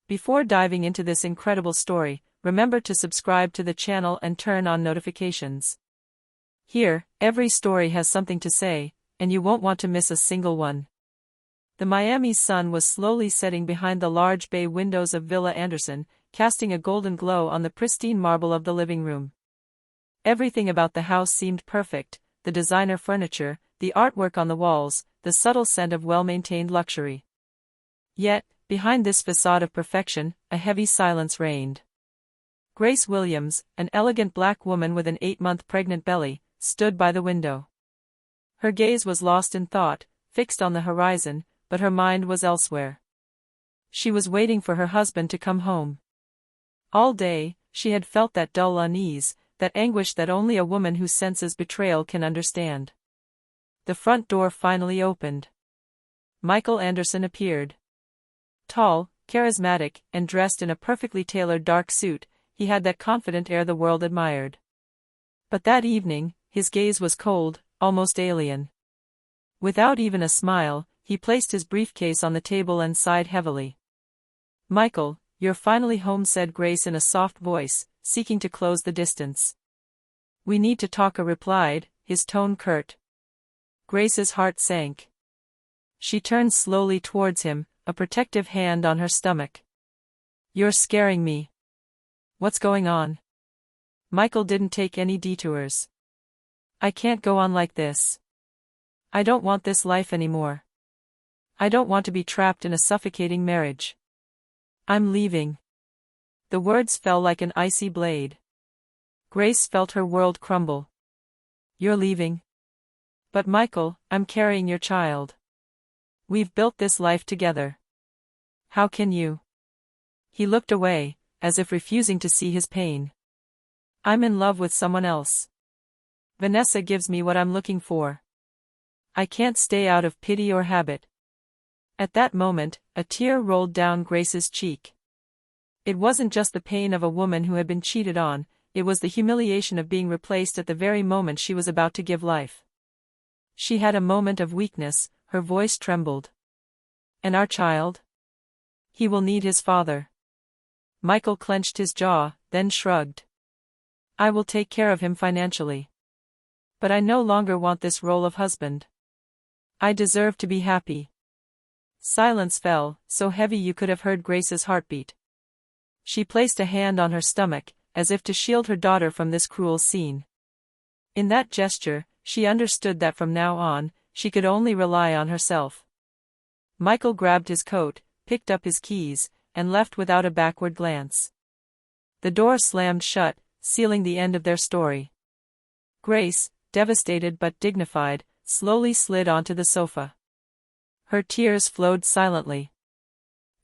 Before diving into this incredible story, remember to subscribe to the channel and turn on notifications. Here, every story has something to say, and you won't want to miss a single one. The Miami sun was slowly setting behind the large bay windows of Villa Anderson, casting a golden glow on the pristine marble of the living room. Everything about the house seemed perfect: the designer furniture, the artwork on the walls, the subtle scent of well-maintained luxury. Yet, behind this facade of perfection, a heavy silence reigned. Grace Williams, an elegant black woman with an 8-month pregnant belly, stood by the window. Her gaze was lost in thought, fixed on the horizon, but her mind was elsewhere. She was waiting for her husband to come home. All day, she had felt that dull unease, that anguish that only a woman who senses betrayal can understand. The front door finally opened. Michael Anderson appeared. Tall, charismatic, and dressed in a perfectly tailored dark suit, he had that confident air the world admired. But that evening, his gaze was cold, almost alien. Without even a smile, he placed his briefcase on the table and sighed heavily. "Michael, you're finally home," said Grace in a soft voice, seeking to close the distance. "We need to talk," he replied, his tone curt. Grace's heart sank. She turned slowly towards him, a protective hand on her stomach. "You're scaring me. What's going on?" Michael didn't take any detours. "I can't go on like this. I don't want this life anymore. I don't want to be trapped in a suffocating marriage. I'm leaving." The words fell like an icy blade. Grace felt her world crumble. "You're leaving?" "But Michael, I'm carrying your child. We've built this life together. How can you?" He looked away, as if refusing to see his pain. "I'm in love with someone else. Vanessa gives me what I'm looking for. I can't stay out of pity or habit." At that moment, a tear rolled down Grace's cheek. It wasn't just the pain of a woman who had been cheated on, it was the humiliation of being replaced at the very moment she was about to give life. She had a moment of weakness, her voice trembled. "And our child? He will need his father." Michael clenched his jaw, then shrugged. "I will take care of him financially. But I no longer want this role of husband. I deserve to be happy." Silence fell, so heavy you could have heard Grace's heartbeat. She placed a hand on her stomach, as if to shield her daughter from this cruel scene. In that gesture, she understood that from now on, she could only rely on herself. Michael grabbed his coat, picked up his keys, and left without a backward glance. The door slammed shut, sealing the end of their story. Grace, devastated but dignified, slowly slid onto the sofa. Her tears flowed silently.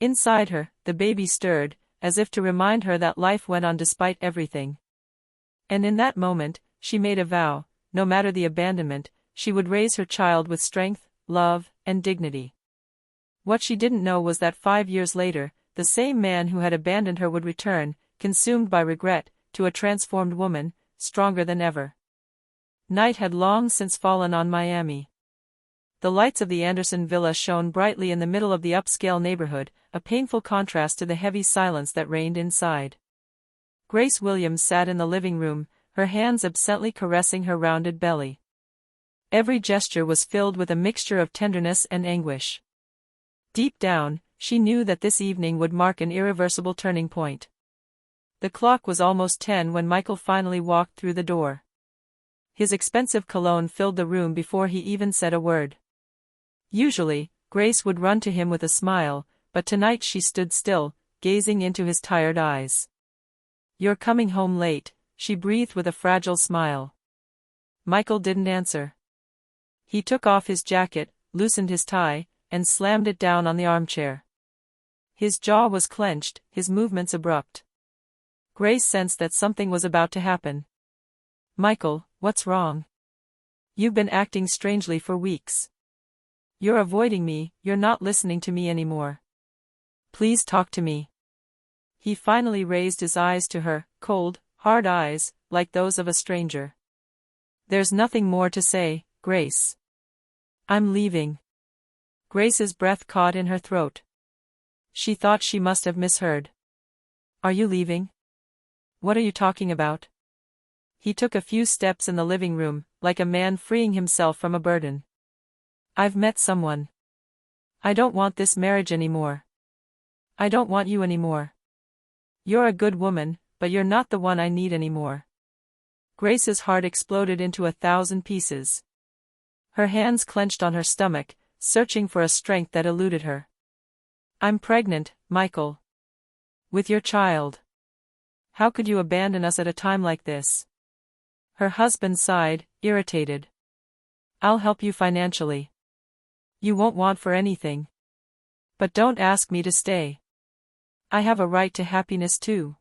Inside her, the baby stirred, as if to remind her that life went on despite everything. And in that moment, she made a vow: no matter the abandonment, she would raise her child with strength, love, and dignity. What she didn't know was that 5 years later, the same man who had abandoned her would return, consumed by regret, to a transformed woman, stronger than ever. Night had long since fallen on Miami. The lights of the Anderson villa shone brightly in the middle of the upscale neighborhood, a painful contrast to the heavy silence that reigned inside. Grace Williams sat in the living room, her hands absently caressing her rounded belly. Every gesture was filled with a mixture of tenderness and anguish. Deep down, she knew that this evening would mark an irreversible turning point. The clock was almost 10 when Michael finally walked through the door. His expensive cologne filled the room before he even said a word. Usually, Grace would run to him with a smile, but tonight she stood still, gazing into his tired eyes. "You're coming home late," she breathed with a fragile smile. Michael didn't answer. He took off his jacket, loosened his tie, and slammed it down on the armchair. His jaw was clenched, his movements abrupt. Grace sensed that something was about to happen. "Michael, what's wrong? You've been acting strangely for weeks. You're avoiding me, you're not listening to me anymore. Please talk to me." He finally raised his eyes to her, cold, hard eyes, like those of a stranger. "There's nothing more to say, Grace. I'm leaving." Grace's breath caught in her throat. She thought she must have misheard. Are you leaving? What are you talking about? He took a few steps in the living room, like a man freeing himself from a burden. I've met someone. I don't want this marriage anymore. I don't want you anymore. You're a good woman, but you're not the one I need anymore. Grace's heart exploded into 1,000 pieces. Her hands clenched on her stomach, searching for a strength that eluded her. I'm pregnant, Michael. With your child. How could you abandon us at a time like this? Her husband sighed, irritated. I'll help you financially. You won't want for anything. But don't ask me to stay. I have a right to happiness too.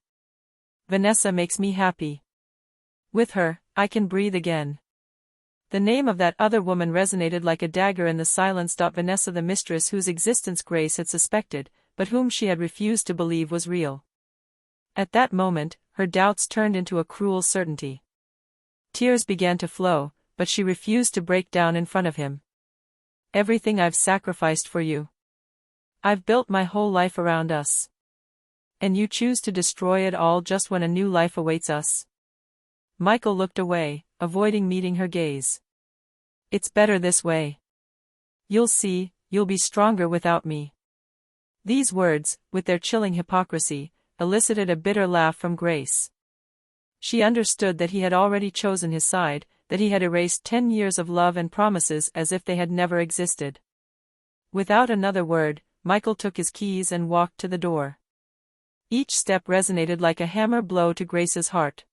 Vanessa makes me happy. With her, I can breathe again. The name of that other woman resonated like a dagger in the silence. Vanessa, the mistress whose existence Grace had suspected, but whom she had refused to believe was real. At that moment, her doubts turned into a cruel certainty. Tears began to flow, but she refused to break down in front of him. Everything I've sacrificed for you. I've built my whole life around us. And you choose to destroy it all just when a new life awaits us? Michael looked away, avoiding meeting her gaze. It's better this way. You'll see, you'll be stronger without me. These words, with their chilling hypocrisy, elicited a bitter laugh from Grace. She understood that he had already chosen his side, that he had erased 10 years of love and promises as if they had never existed. Without another word, Michael took his keys and walked to the door. Each step resonated like a hammer blow to Grace's heart.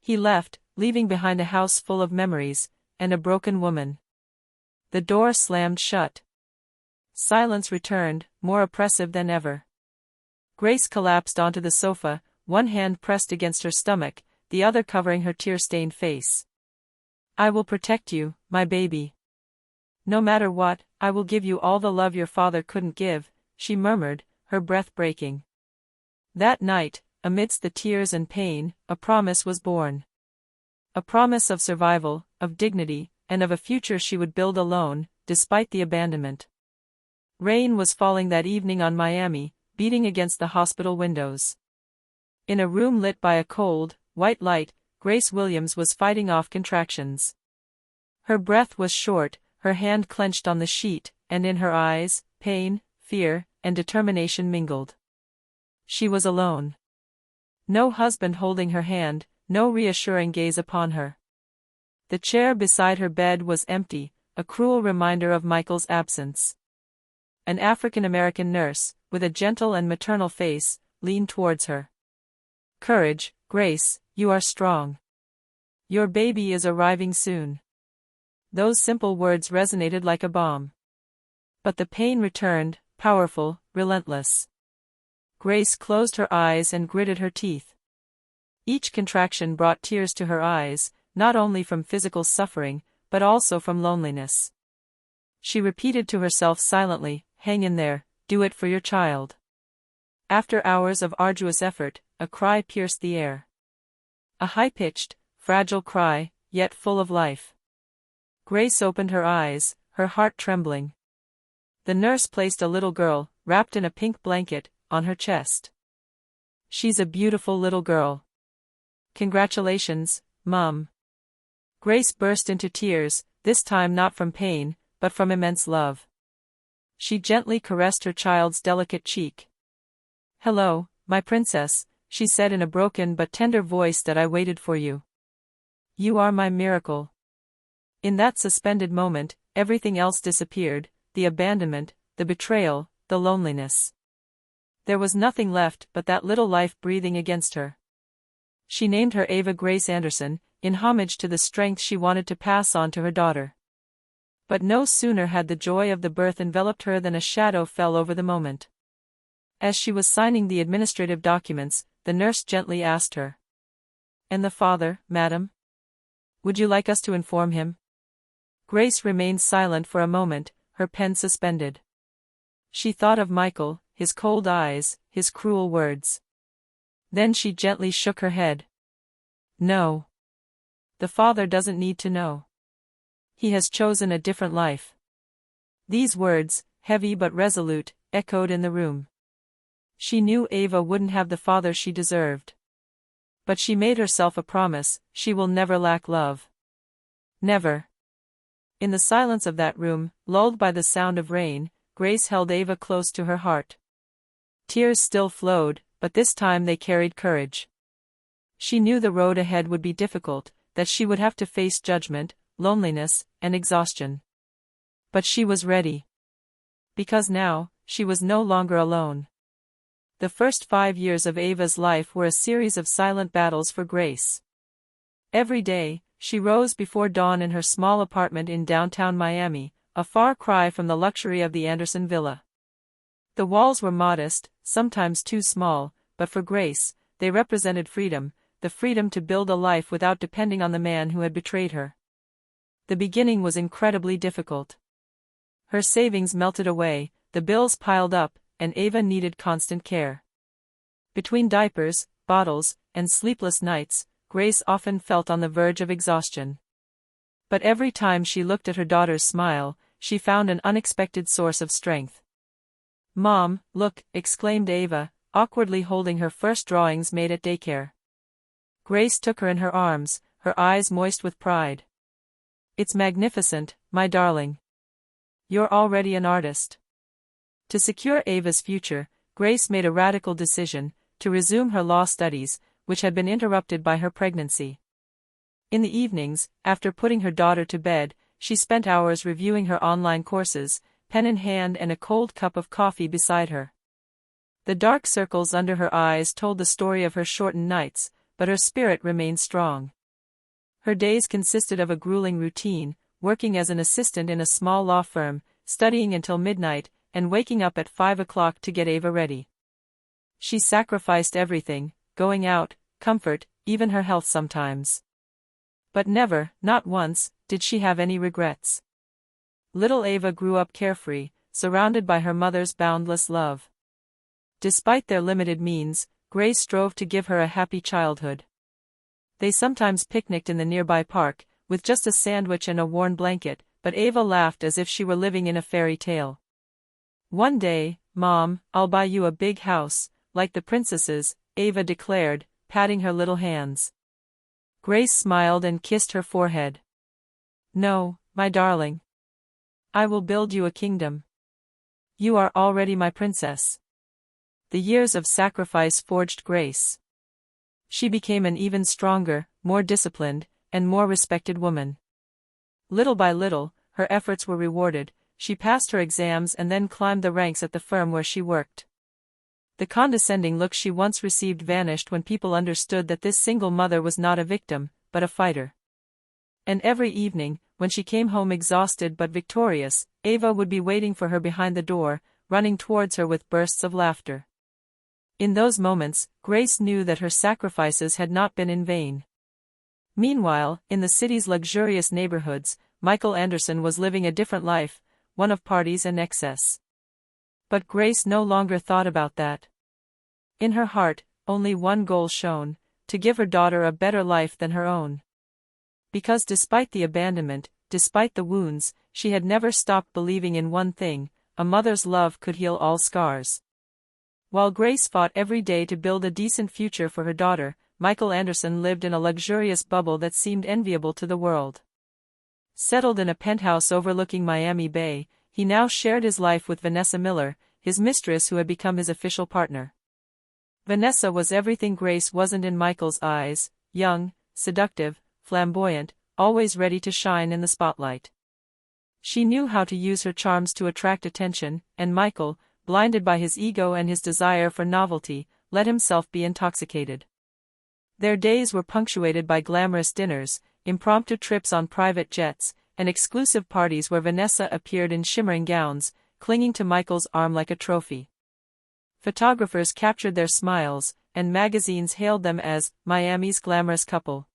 He left, leaving behind a house full of memories, and a broken woman. The door slammed shut. Silence returned, more oppressive than ever. Grace collapsed onto the sofa, one hand pressed against her stomach, the other covering her tear-stained face. I will protect you, my baby. No matter what, I will give you all the love your father couldn't give, she murmured, her breath breaking. That night, amidst the tears and pain, a promise was born. A promise of survival, of dignity, and of a future she would build alone, despite the abandonment. Rain was falling that evening on Miami, beating against the hospital windows. In a room lit by a cold, white light, Grace Williams was fighting off contractions. Her breath was short, her hand clenched on the sheet, and in her eyes, pain, fear, and determination mingled. She was alone. No husband holding her hand, no reassuring gaze upon her. The chair beside her bed was empty, a cruel reminder of Michael's absence. An African-American nurse, with a gentle and maternal face, leaned towards her. Courage, Grace, you are strong. Your baby is arriving soon. Those simple words resonated like a bomb. But the pain returned, powerful, relentless. Grace closed her eyes and gritted her teeth. Each contraction brought tears to her eyes, not only from physical suffering, but also from loneliness. She repeated to herself silently, hang in there, do it for your child. After hours of arduous effort, a cry pierced the air. A high-pitched, fragile cry, yet full of life. Grace opened her eyes, her heart trembling. The nurse placed a little girl, wrapped in a pink blanket, on her chest. She's a beautiful little girl. Congratulations, Mum. Grace burst into tears, this time not from pain, but from immense love. She gently caressed her child's delicate cheek. Hello, my princess, she said in a broken but tender voice, that I waited for you. You are my miracle. In that suspended moment, everything else disappeared, the abandonment, the betrayal, the loneliness. There was nothing left but that little life breathing against her. She named her Ava Grace Anderson, in homage to the strength she wanted to pass on to her daughter. But no sooner had the joy of the birth enveloped her than a shadow fell over the moment. As she was signing the administrative documents, the nurse gently asked her. And the father, madam? Would you like us to inform him? Grace remained silent for a moment, her pen suspended. She thought of Michael, his cold eyes, his cruel words. Then she gently shook her head. No. The father doesn't need to know. He has chosen a different life. These words, heavy but resolute, echoed in the room. She knew Ava wouldn't have the father she deserved. But she made herself a promise: she will never lack love. Never. In the silence of that room, lulled by the sound of rain, Grace held Ava close to her heart. Tears still flowed, but this time they carried courage. She knew the road ahead would be difficult, that she would have to face judgment, loneliness, and exhaustion. But she was ready. Because now, she was no longer alone. The first 5 years of Ava's life were a series of silent battles for Grace. Every day, she rose before dawn in her small apartment in downtown Miami, a far cry from the luxury of the Anderson villa. The walls were modest, sometimes too small, but for Grace, they represented freedom, the freedom to build a life without depending on the man who had betrayed her. The beginning was incredibly difficult. Her savings melted away, the bills piled up, and Ava needed constant care. Between diapers, bottles, and sleepless nights, Grace often felt on the verge of exhaustion. But every time she looked at her daughter's smile, she found an unexpected source of strength. "Mom, look," exclaimed Ava, awkwardly holding her first drawings made at daycare. Grace took her in her arms, her eyes moist with pride. "It's magnificent, my darling. You're already an artist." To secure Ava's future, Grace made a radical decision: to resume her law studies, which had been interrupted by her pregnancy. In the evenings, after putting her daughter to bed, she spent hours reviewing her online courses, pen in hand and a cold cup of coffee beside her. The dark circles under her eyes told the story of her shortened nights, but her spirit remained strong. Her days consisted of a grueling routine: working as an assistant in a small law firm, studying until midnight, and waking up at 5 o'clock to get Ava ready. She sacrificed everything: going out, comfort, even her health sometimes. But never, not once, did she have any regrets. Little Ava grew up carefree, surrounded by her mother's boundless love. Despite their limited means, Grace strove to give her a happy childhood. They sometimes picnicked in the nearby park, with just a sandwich and a worn blanket, but Ava laughed as if she were living in a fairy tale. "One day, Mom, I'll buy you a big house, like the princesses," Ava declared, patting her little hands. Grace smiled and kissed her forehead. "No, my darling. I will build you a kingdom. You are already my princess." The years of sacrifice forged Grace. She became an even stronger, more disciplined, and more respected woman. Little by little, her efforts were rewarded. She passed her exams and then climbed the ranks at the firm where she worked. The condescending look she once received vanished when people understood that this single mother was not a victim, but a fighter. And every evening, when she came home exhausted but victorious, Ava would be waiting for her behind the door, running towards her with bursts of laughter. In those moments, Grace knew that her sacrifices had not been in vain. Meanwhile, in the city's luxurious neighborhoods, Michael Anderson was living a different life, one of parties and excess. But Grace no longer thought about that. In her heart, only one goal shone: to give her daughter a better life than her own. Because despite the abandonment, despite the wounds, she had never stopped believing in one thing: a mother's love could heal all scars. While Grace fought every day to build a decent future for her daughter, Michael Anderson lived in a luxurious bubble that seemed enviable to the world. Settled in a penthouse overlooking Miami Bay, he now shared his life with Vanessa Miller, his mistress who had become his official partner. Vanessa was everything Grace wasn't in Michael's eyes: young, seductive, flamboyant, always ready to shine in the spotlight. She knew how to use her charms to attract attention, and Michael, blinded by his ego and his desire for novelty, let himself be intoxicated. Their days were punctuated by glamorous dinners, impromptu trips on private jets, and exclusive parties where Vanessa appeared in shimmering gowns, clinging to Michael's arm like a trophy. Photographers captured their smiles, and magazines hailed them as Miami's glamorous couple.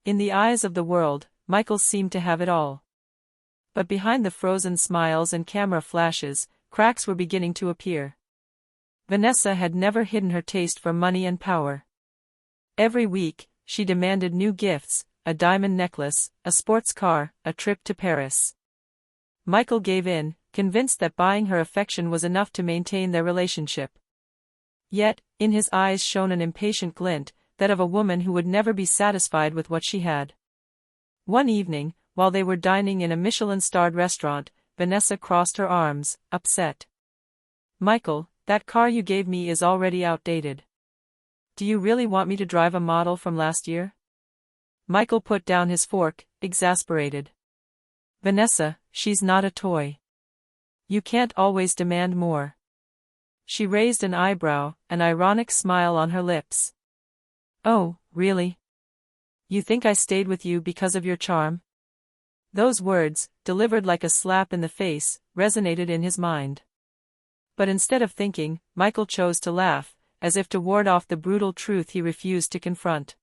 In the eyes of the world, Michael seemed to have it all. But behind the frozen smiles and camera flashes, cracks were beginning to appear. Vanessa had never hidden her taste for money and power. Every week, she demanded new gifts: a diamond necklace, a sports car, a trip to Paris. Michael gave in, convinced that buying her affection was enough to maintain their relationship. Yet, in his eyes shone an impatient glint, that of a woman who would never be satisfied with what she had. One evening, while they were dining in a Michelin-starred restaurant, Vanessa crossed her arms, upset. "Michael, that car you gave me is already outdated. Do you really want me to drive a model from last year?" Michael put down his fork, exasperated. "Vanessa, she's not a toy. You can't always demand more." She raised an eyebrow, an ironic smile on her lips. "Oh, really? You think I stayed with you because of your charm?" Those words, delivered like a slap in the face, resonated in his mind. But instead of thinking, Michael chose to laugh, as if to ward off the brutal truth he refused to confront.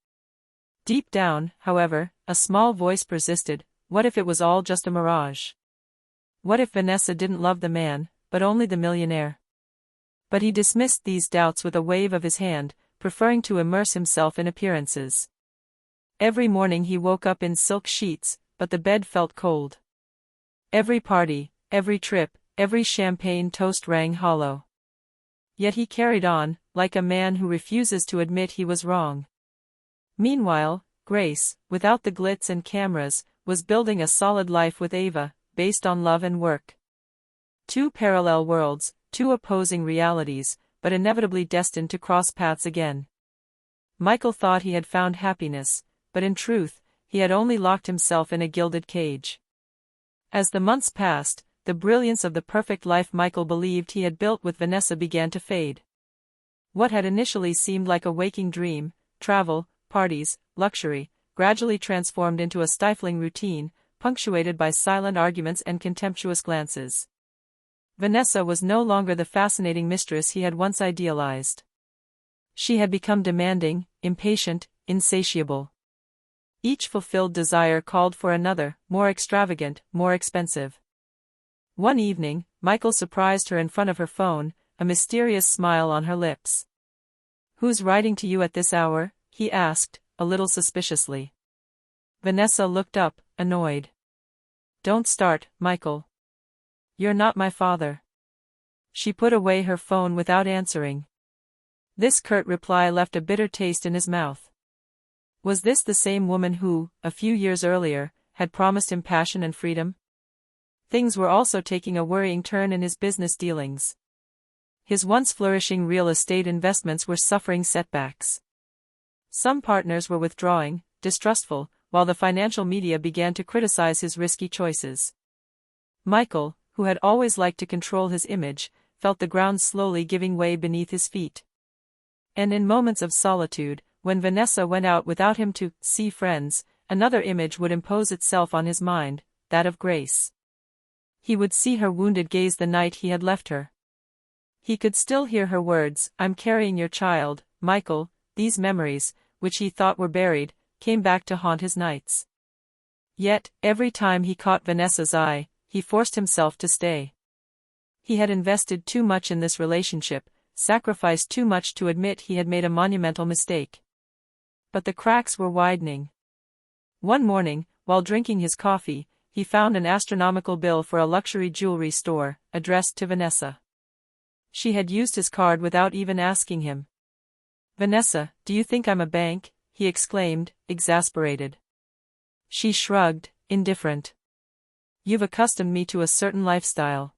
Deep down, however, a small voice persisted: what if it was all just a mirage? What if Vanessa didn't love the man, but only the millionaire? But he dismissed these doubts with a wave of his hand, preferring to immerse himself in appearances. Every morning he woke up in silk sheets, but the bed felt cold. Every party, every trip, every champagne toast rang hollow. Yet he carried on, like a man who refuses to admit he was wrong. Meanwhile, Grace, without the glitz and cameras, was building a solid life with Ava, based on love and work. Two parallel worlds, two opposing realities, but inevitably destined to cross paths again. Michael thought he had found happiness, but in truth, he had only locked himself in a gilded cage. As the months passed, the brilliance of the perfect life Michael believed he had built with Vanessa began to fade. What had initially seemed like a waking dream, travel, parties, luxury, gradually transformed into a stifling routine, punctuated by silent arguments and contemptuous glances. Vanessa was no longer the fascinating mistress he had once idealized. She had become demanding, impatient, insatiable. Each fulfilled desire called for another, more extravagant, more expensive. One evening, Michael surprised her in front of her phone, a mysterious smile on her lips. "Who's writing to you at this hour?" he asked, a little suspiciously. Vanessa looked up, annoyed. "Don't start, Michael. You're not my father." She put away her phone without answering. This curt reply left a bitter taste in his mouth. Was this the same woman who, a few years earlier, had promised him passion and freedom? Things were also taking a worrying turn in his business dealings. His once flourishing real estate investments were suffering setbacks. Some partners were withdrawing, distrustful, while the financial media began to criticize his risky choices. Michael, who had always liked to control his image, felt the ground slowly giving way beneath his feet. And in moments of solitude, when Vanessa went out without him to see friends, another image would impose itself on his mind, that of Grace. He would see her wounded gaze the night he had left her. He could still hear her words, "I'm carrying your child, Michael." These memories, which he thought were buried, came back to haunt his nights. Yet, every time he caught Vanessa's eye, he forced himself to stay. He had invested too much in this relationship, sacrificed too much to admit he had made a monumental mistake. But the cracks were widening. One morning, while drinking his coffee, he found an astronomical bill for a luxury jewelry store, addressed to Vanessa. She had used his card without even asking him. "Vanessa, do you think I'm a bank?" he exclaimed, exasperated. She shrugged, indifferent. "You've accustomed me to a certain lifestyle.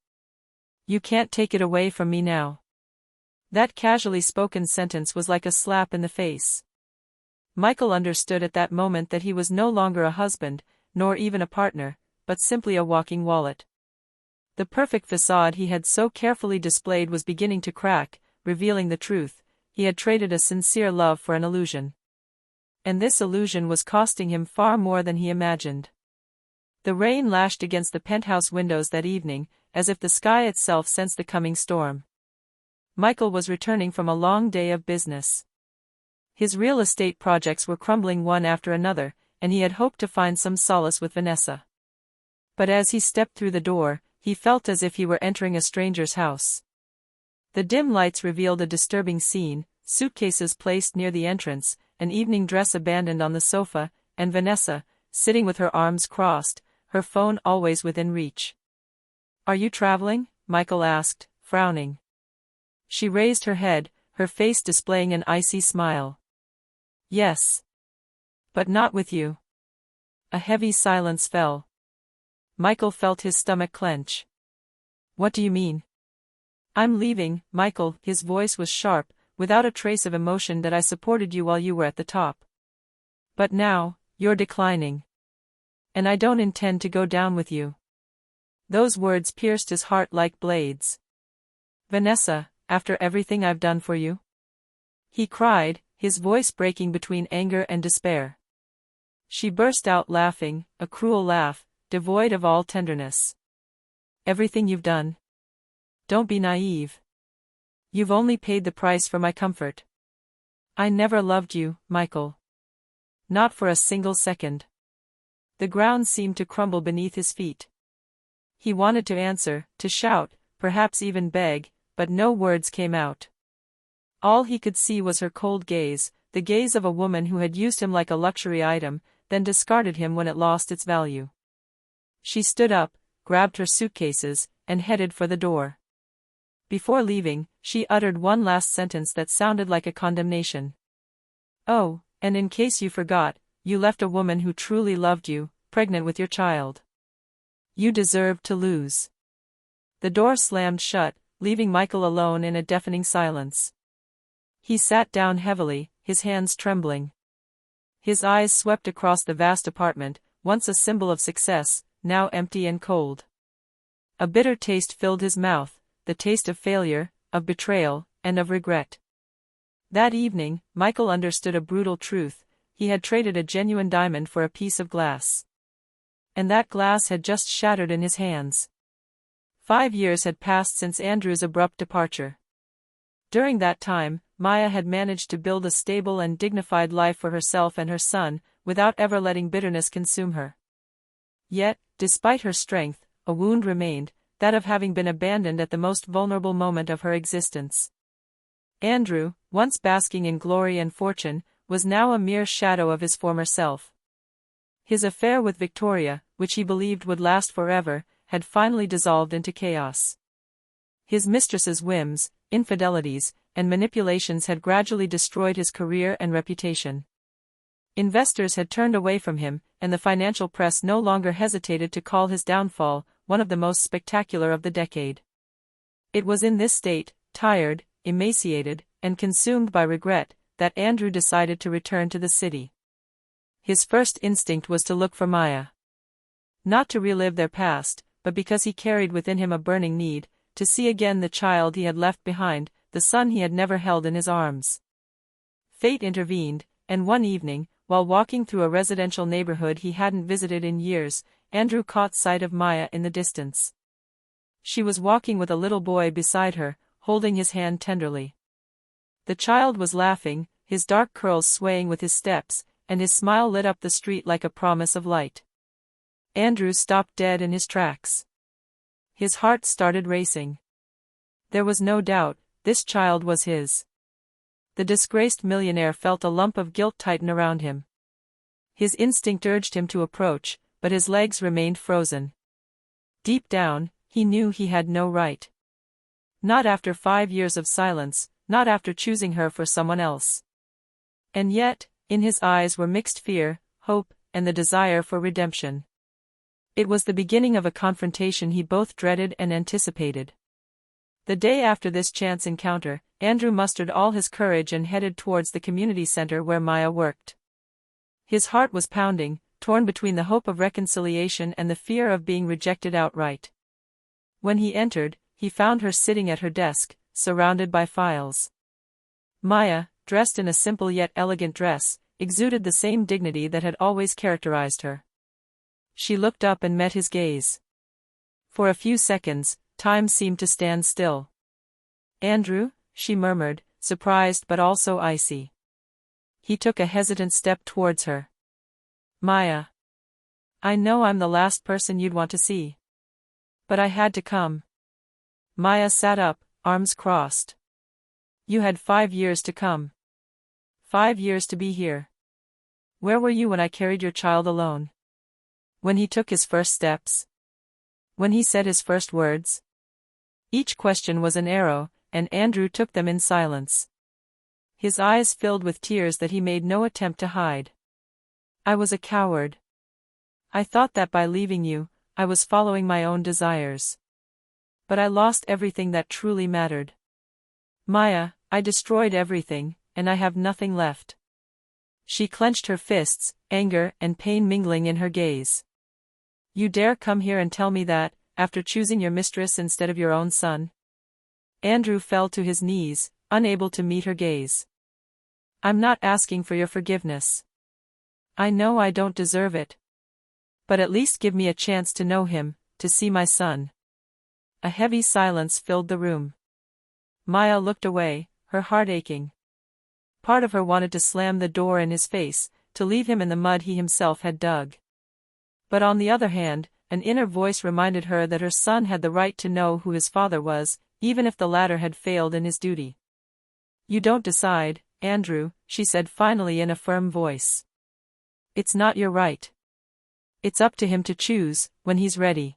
You can't take it away from me now." That casually spoken sentence was like a slap in the face. Michael understood at that moment that he was no longer a husband, nor even a partner, but simply a walking wallet. The perfect facade he had so carefully displayed was beginning to crack, revealing the truth: he had traded a sincere love for an illusion. And this illusion was costing him far more than he imagined. The rain lashed against the penthouse windows that evening, as if the sky itself sensed the coming storm. Michael was returning from a long day of business. His real estate projects were crumbling one after another, and he had hoped to find some solace with Vanessa. But as he stepped through the door, he felt as if he were entering a stranger's house. The dim lights revealed a disturbing scene: suitcases placed near the entrance, an evening dress abandoned on the sofa, and Vanessa, sitting with her arms crossed, her phone always within reach. "Are you traveling?" Michael asked, frowning. She raised her head, her face displaying an icy smile. Yes. But not with you. A heavy silence fell. Michael felt his stomach clench. What do you mean? I'm leaving, Michael, his voice was sharp, without a trace of emotion. That I supported you while you were at the top. But now, you're declining. And I don't intend to go down with you. Those words pierced his heart like blades. Vanessa, after everything I've done for you? He cried, his voice breaking between anger and despair. She burst out laughing, a cruel laugh, devoid of all tenderness. Everything you've done? Don't be naive. You've only paid the price for my comfort. I never loved you, Michael. Not for a single second. The ground seemed to crumble beneath his feet. He wanted to answer, to shout, perhaps even beg, but no words came out. All he could see was her cold gaze, the gaze of a woman who had used him like a luxury item, then discarded him when it lost its value. She stood up, grabbed her suitcases, and headed for the door. Before leaving, she uttered one last sentence that sounded like a condemnation. Oh, and in case you forgot, you left a woman who truly loved you, pregnant with your child. You deserved to lose. The door slammed shut, leaving Michael alone in a deafening silence. He sat down heavily, his hands trembling. His eyes swept across the vast apartment, once a symbol of success, now empty and cold. A bitter taste filled his mouth, the taste of failure, of betrayal, and of regret. That evening, Michael understood a brutal truth: he had traded a genuine diamond for a piece of glass. And that glass had just shattered in his hands. 5 years had passed since Andrew's abrupt departure. During that time, Maya had managed to build a stable and dignified life for herself and her son, without ever letting bitterness consume her. Yet, despite her strength, a wound remained, that of having been abandoned at the most vulnerable moment of her existence. Andrew, once basking in glory and fortune, was now a mere shadow of his former self. His affair with Victoria, which he believed would last forever, had finally dissolved into chaos. His mistress's whims, infidelities, and manipulations had gradually destroyed his career and reputation. Investors had turned away from him, and the financial press no longer hesitated to call his downfall one of the most spectacular of the decade. It was in this state, tired, emaciated, and consumed by regret, that Andrew decided to return to the city. His first instinct was to look for Maya. Not to relive their past, but because he carried within him a burning need, to see again the child he had left behind, the son he had never held in his arms. Fate intervened, and one evening, while walking through a residential neighborhood he hadn't visited in years, Andrew caught sight of Maya in the distance. She was walking with a little boy beside her, holding his hand tenderly. The child was laughing, his dark curls swaying with his steps, and his smile lit up the street like a promise of light. Andrew stopped dead in his tracks. His heart started racing. There was no doubt, this child was his. The disgraced millionaire felt a lump of guilt tighten around him. His instinct urged him to approach, but his legs remained frozen. Deep down, he knew he had no right. Not after 5 years of silence, not after choosing her for someone else. And yet, in his eyes were mixed fear, hope, and the desire for redemption. It was the beginning of a confrontation he both dreaded and anticipated. The day after this chance encounter, Andrew mustered all his courage and headed towards the community center where Maya worked. His heart was pounding, torn between the hope of reconciliation and the fear of being rejected outright. When he entered, he found her sitting at her desk, surrounded by files. Maya, dressed in a simple yet elegant dress, exuded the same dignity that had always characterized her. She looked up and met his gaze. For a few seconds, time seemed to stand still. "Andrew?" she murmured, surprised but also icy. He took a hesitant step towards her. "Maya. I know I'm the last person you'd want to see. But I had to come." Maya sat up, arms crossed. "You had 5 years to come. 5 years to be here. Where were you when I carried your child alone? When he took his first steps? When he said his first words?" Each question was an arrow, and Andrew took them in silence. his eyes filled with tears that he made no attempt to hide. I was a coward. I thought that by leaving you, I was following my own desires. But I lost everything that truly mattered. Maya, I destroyed everything, and I have nothing left. She clenched her fists, anger and pain mingling in her gaze. You dare come here and tell me that, after choosing your mistress instead of your own son? Andrew fell to his knees, unable to meet her gaze. I'm not asking for your forgiveness. I know I don't deserve it. But at least give me a chance to know him, to see my son. A heavy silence filled the room. Maya looked away, her heart aching. Part of her wanted to slam the door in his face, to leave him in the mud he himself had dug. But on the other hand, an inner voice reminded her that her son had the right to know who his father was, even if the latter had failed in his duty. You don't decide, Andrew, she said finally in a firm voice. It's not your right. It's up to him to choose, when he's ready.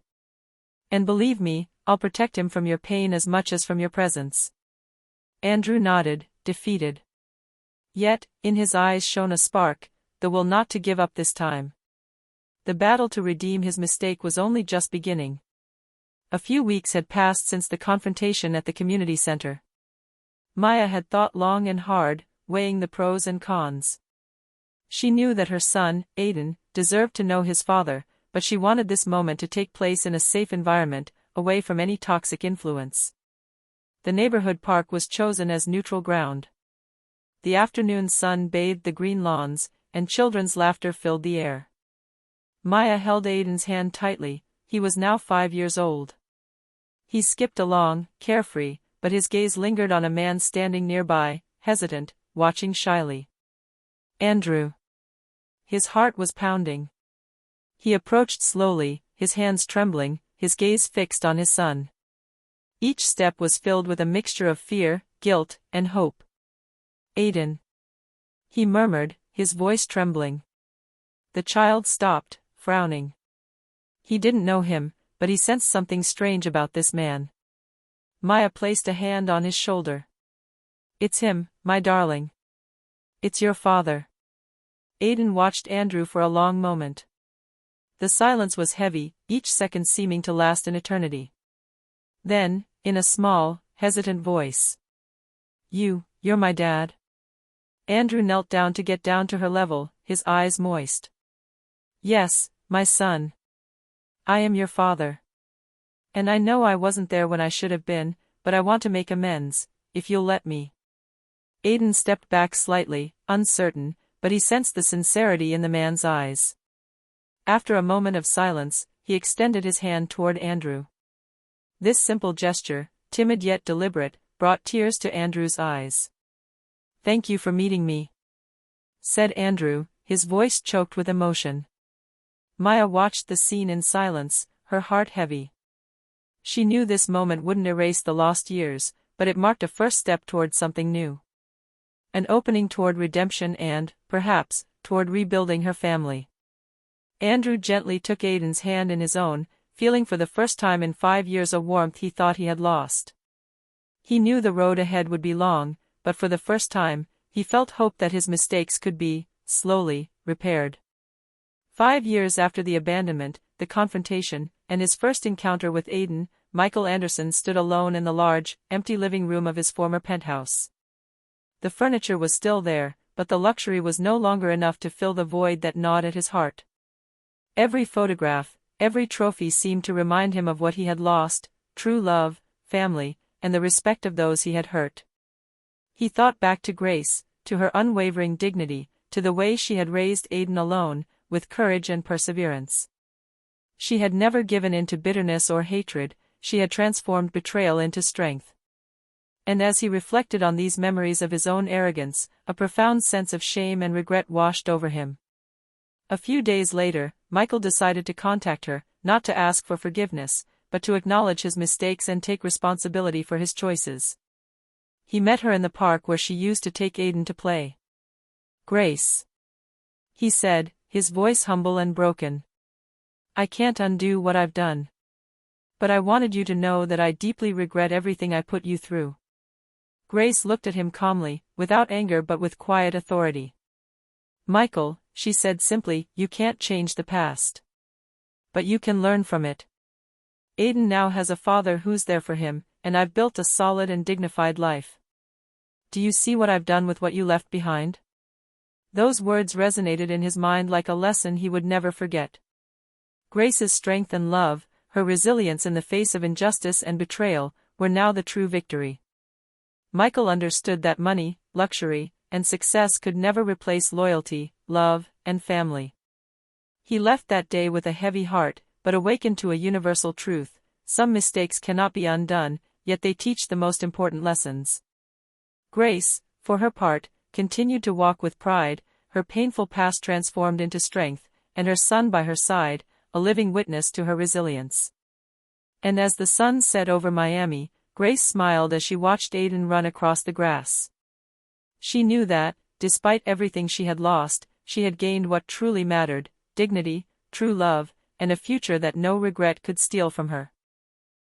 And believe me, I'll protect him from your pain as much as from your presence. Andrew nodded, defeated. Yet, in his eyes shone a spark, the will not to give up this time. The battle to redeem his mistake was only just beginning. A few weeks had passed since the confrontation at the community center. Maya had thought long and hard, weighing the pros and cons. She knew that her son, Aiden, deserved to know his father, but she wanted this moment to take place in a safe environment, away from any toxic influence. The neighborhood park was chosen as neutral ground. The afternoon sun bathed the green lawns, and children's laughter filled the air. Maya held Aiden's hand tightly. He was now 5 years old. He skipped along, carefree, but his gaze lingered on a man standing nearby, hesitant, watching shyly. Andrew. His heart was pounding. He approached slowly, his hands trembling, his gaze fixed on his son. Each step was filled with a mixture of fear, guilt, and hope. Aiden. He murmured, his voice trembling. The child stopped, frowning. He didn't know him, but he sensed something strange about this man. Maya placed a hand on his shoulder. It's him, my darling. It's your father. Aiden watched Andrew for a long moment. The silence was heavy, each second seeming to last an eternity. Then, in a small, hesitant voice. You're my dad. Andrew knelt down to get down to her level, his eyes moist. Yes, my son. I am your father. And I know I wasn't there when I should have been, but I want to make amends, if you'll let me. Aiden stepped back slightly, uncertain, but he sensed the sincerity in the man's eyes. After a moment of silence, he extended his hand toward Andrew. This simple gesture, timid yet deliberate, brought tears to Andrew's eyes. Thank you for meeting me, said Andrew, his voice choked with emotion. Maya watched the scene in silence, her heart heavy. She knew this moment wouldn't erase the lost years, but it marked a first step toward something new. An opening toward redemption and, perhaps, toward rebuilding her family. Andrew gently took Aiden's hand in his own, feeling for the first time in 5 years a warmth he thought he had lost. He knew the road ahead would be long, but for the first time, he felt hope that his mistakes could be, slowly, repaired. 5 years after the abandonment, the confrontation, and his first encounter with Aiden, Michael Anderson stood alone in the large, empty living room of his former penthouse. The furniture was still there, but the luxury was no longer enough to fill the void that gnawed at his heart. Every photograph, every trophy seemed to remind him of what he had lost: true love, family, and the respect of those he had hurt. He thought back to Grace, to her unwavering dignity, to the way she had raised Aiden alone, with courage and perseverance. She had never given in to bitterness or hatred, she had transformed betrayal into strength. And as he reflected on these memories of his own arrogance, a profound sense of shame and regret washed over him. A few days later, Michael decided to contact her, not to ask for forgiveness, but to acknowledge his mistakes and take responsibility for his choices. He met her in the park where she used to take Aiden to play. Grace, he said, his voice humble and broken. I can't undo what I've done. But I wanted you to know that I deeply regret everything I put you through. Grace looked at him calmly, without anger but with quiet authority. "Michael," she said simply, "you can't change the past. But you can learn from it. Aiden now has a father who's there for him, and I've built a solid and dignified life. Do you see what I've done with what you left behind?" Those words resonated in his mind like a lesson he would never forget. Grace's strength and love, her resilience in the face of injustice and betrayal, were now the true victory. Michael understood that money, luxury, and success could never replace loyalty, love, and family. He left that day with a heavy heart, but awakened to a universal truth: some mistakes cannot be undone, yet they teach the most important lessons. Grace, for her part, continued to walk with pride, her painful past transformed into strength, and her son by her side, a living witness to her resilience. And as the sun set over Miami, Grace smiled as she watched Aiden run across the grass. She knew that, despite everything she had lost, she had gained what truly mattered: dignity, true love, and a future that no regret could steal from her.